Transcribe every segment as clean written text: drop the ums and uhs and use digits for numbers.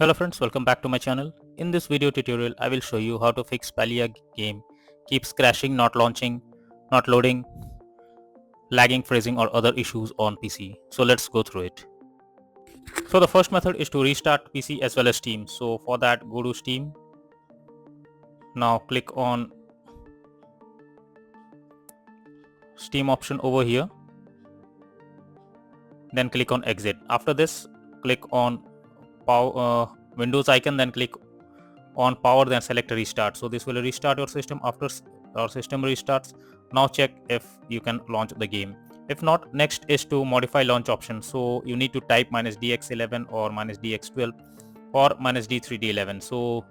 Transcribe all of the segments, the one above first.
Hello friends, welcome back to my channel. In this video tutorial, I will show you how to fix Palia game keeps crashing, not launching, not loading, lagging, freezing or other issues on PC. So let's go through it. So the first method is to restart PC as well as Steam. So for that, go to Steam. Now click on Steam option over here. Then click on exit. After this, click on Windows icon, then click on power, then select restart. So this will restart your system. After our system restarts, now check if you can launch the game. If not, next is to modify launch option. So you need to type -dx11 or -dx12 or -d3d11. So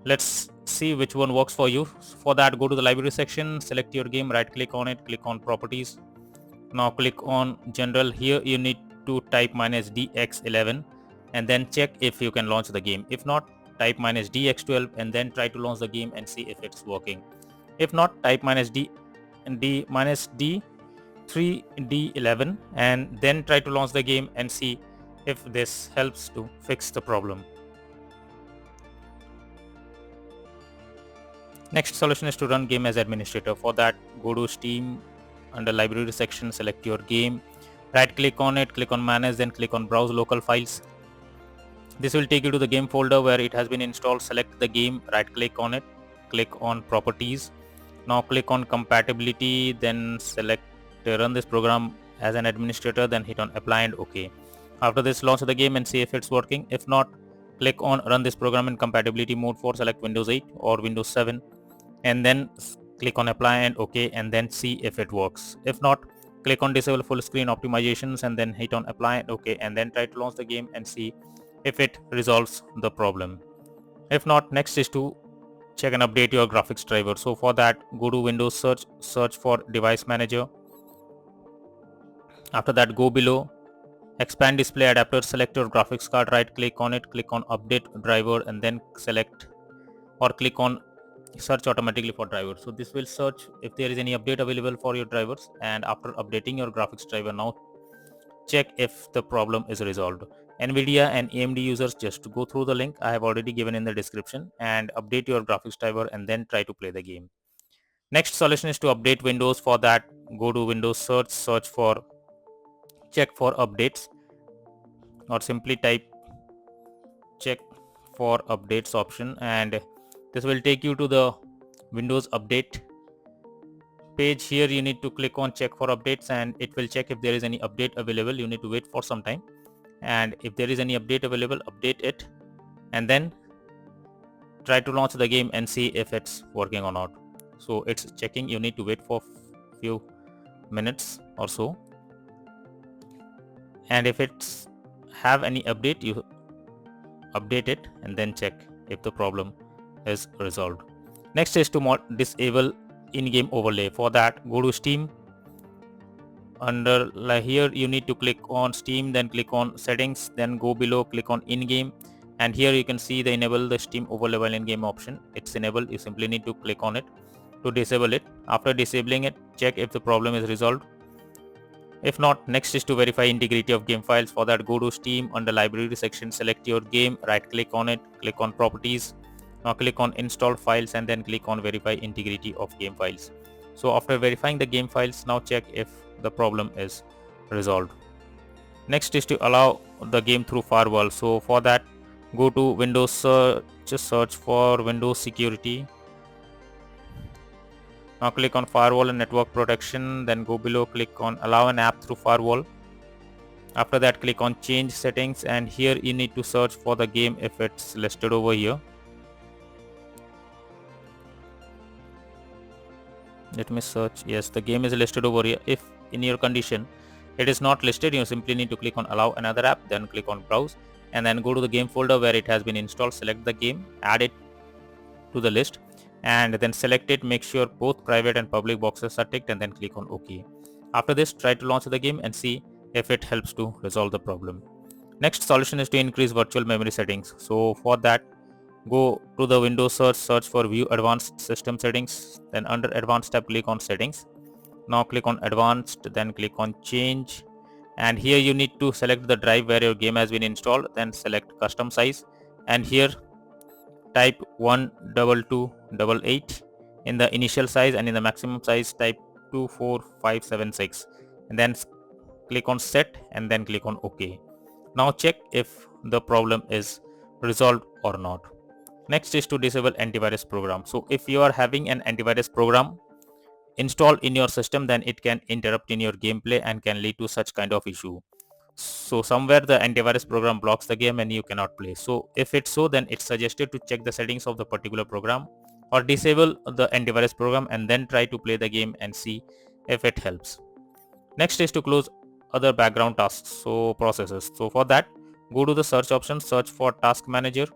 let's see which one works for you. For that, go to the library section, select your game, right click on it, click on properties. Now click on general. Here you need to type -dx11 and then check if you can launch the game. If not, type -dx12 and then try to launch the game and see if it's working. If not, type -d3d11 and then try to launch the game and see if this helps to fix the problem. Next solution is to run game as administrator. For that, go to Steam, under library section, select your game, right click on it, click on manage, then click on browse local files. This will take you to the game folder where it has been installed. Select the game, right click on it, click on properties. Now click on compatibility, then select run this program as an administrator, then hit on apply and OK. After this, launch the game and see if it's working. If not, click on run this program in compatibility mode for select Windows 8 or Windows 7 and then click on apply and OK and then see if it works. If not, click on disable full screen optimizations and then hit on apply and OK and then try to launch the game and see if it resolves the problem. If not, next is to check and update your graphics driver. So for that, go to Windows search for device manager. After that, go below expand display adapter, select your graphics card, right click on it, click on update driver and then select or click on search automatically for drivers. So this will search if there is any update available for your drivers, and after updating your graphics driver, now check if the problem is resolved. Nvidia and AMD users, just go through the link I have already given in the description and update your graphics driver and then try to play the game. Next solution is to update Windows. For that, go to Windows search for check for updates or simply type check for updates option and this will take you to the Windows update page. Here you need to click on check for updates and it will check if there is any update available. You need to wait for some time and if there is any update available, update it and then try to launch the game and see if it's working or not. So it's checking. You need to wait for few minutes or so, and if it's have any update, you update it and then check if the problem is resolved. Next is to disable in-game overlay. For that, go to Steam. Under here you need to click on Steam, then click on settings, then go below, click on in-game, and here you can see the enable the Steam overlay while in-game option. It's enabled. You simply need to click on it to disable it. After disabling it, check if the problem is resolved. If not, next is to verify integrity of game files. For that, go to Steam, under library section, select your game, right click on it, click on properties. Now click on install files and then click on verify integrity of game files. So after verifying the game files, now check if the problem is resolved. Next is to allow the game through firewall. So for that, go to Windows search for Windows security. Now click on firewall and network protection, then go below, click on allow an app through firewall. After that, click on change settings and here you need to search for the game if it's listed over here. Let me search. Yes, the game is listed over here. If in your condition it is not listed, you simply need to click on allow another app, then click on browse and then go to the game folder where it has been installed. Select the game, add it to the list and then select it. Make sure both private and public boxes are ticked and then click on OK. After this, try to launch the game and see if it helps to resolve the problem. Next solution is to increase virtual memory settings. So for that, go to the Windows search for view advanced system settings, then under advanced tab click on settings. Now click on advanced, then click on change and here you need to select the drive where your game has been installed, then select custom size and here type 12288 in the initial size, and in the maximum size type 24576, and then click on set and then click on OK. Now check if the problem is resolved or not. Next is to disable antivirus program. So if you are having an antivirus program installed in your system, then it can interrupt in your gameplay and can lead to such kind of issue. So somewhere the antivirus program blocks the game and you cannot play. So if it's so, then it's suggested to check the settings of the particular program or disable the antivirus program and then try to play the game and see if it helps. Next is to close other background tasks, so processes. So for that, go to the search option, search for task manager.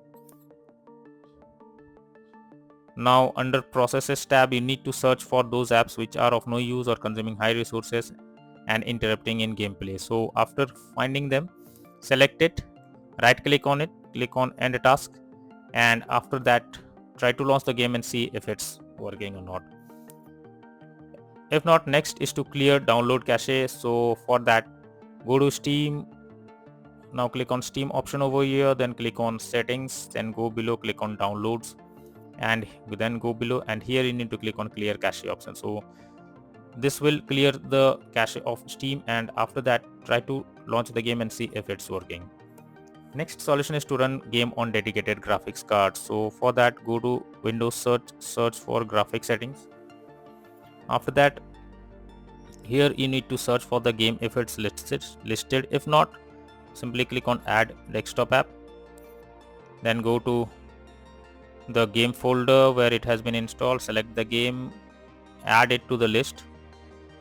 Now under processes tab, you need to search for those apps which are of no use or consuming high resources and interrupting in gameplay. So after finding them, select it, right click on it, click on end task, and after that try to launch the game and see if it's working or not. If not, next is to clear download cache. So for that, go to Steam. Now click on Steam option over here, then click on settings, then go below, click on downloads, and then go below, and here you need to click on clear cache option. So this will clear the cache of Steam, and after that try to launch the game and see if it's working. Next solution is to run game on dedicated graphics card. So for that, go to Windows, search for graphics settings. After that, here you need to search for the game if it's listed. If not, simply click on add desktop app, then go to the game folder where it has been installed, select the game, add it to the list.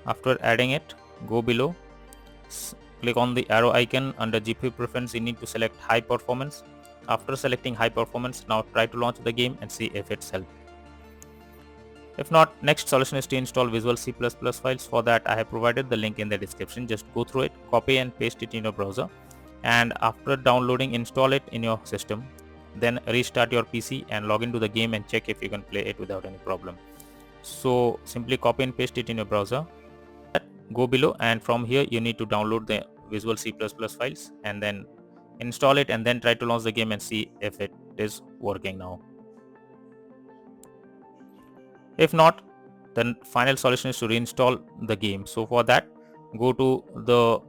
After adding it, go below, click on the arrow icon. Under GPU preference, you need to select high performance. After selecting high performance, now try to launch the game and see if it's helped. If not, next solution is to install Visual C++ files. For that, I have provided the link in the description. Just go through it, copy and paste it in your browser, and after downloading, install it in your system. Then restart your PC and log into the game and check if you can play it without any problem. So simply copy and paste it in your browser. Go below, and from here you need to download the Visual C++ files and then install it, and then try to launch the game and see if it is working now. If not, then final solution is to reinstall the game. So for that, go to the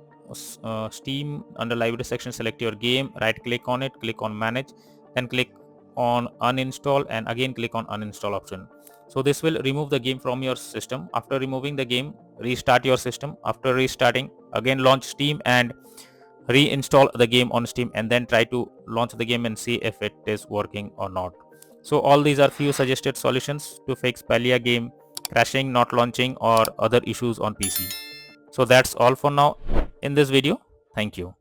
Steam, under library section, select your game, right click on it, click on manage, then click on uninstall, and again click on uninstall option. So this will remove the game from your system. After removing the game, restart your system. After restarting, again launch Steam and reinstall the game on Steam, and then try to launch the game and see if it is working or not. So all these are few suggested solutions to fix Palia game crashing, not launching, or other issues on PC. So that's all for now in this video. Thank you.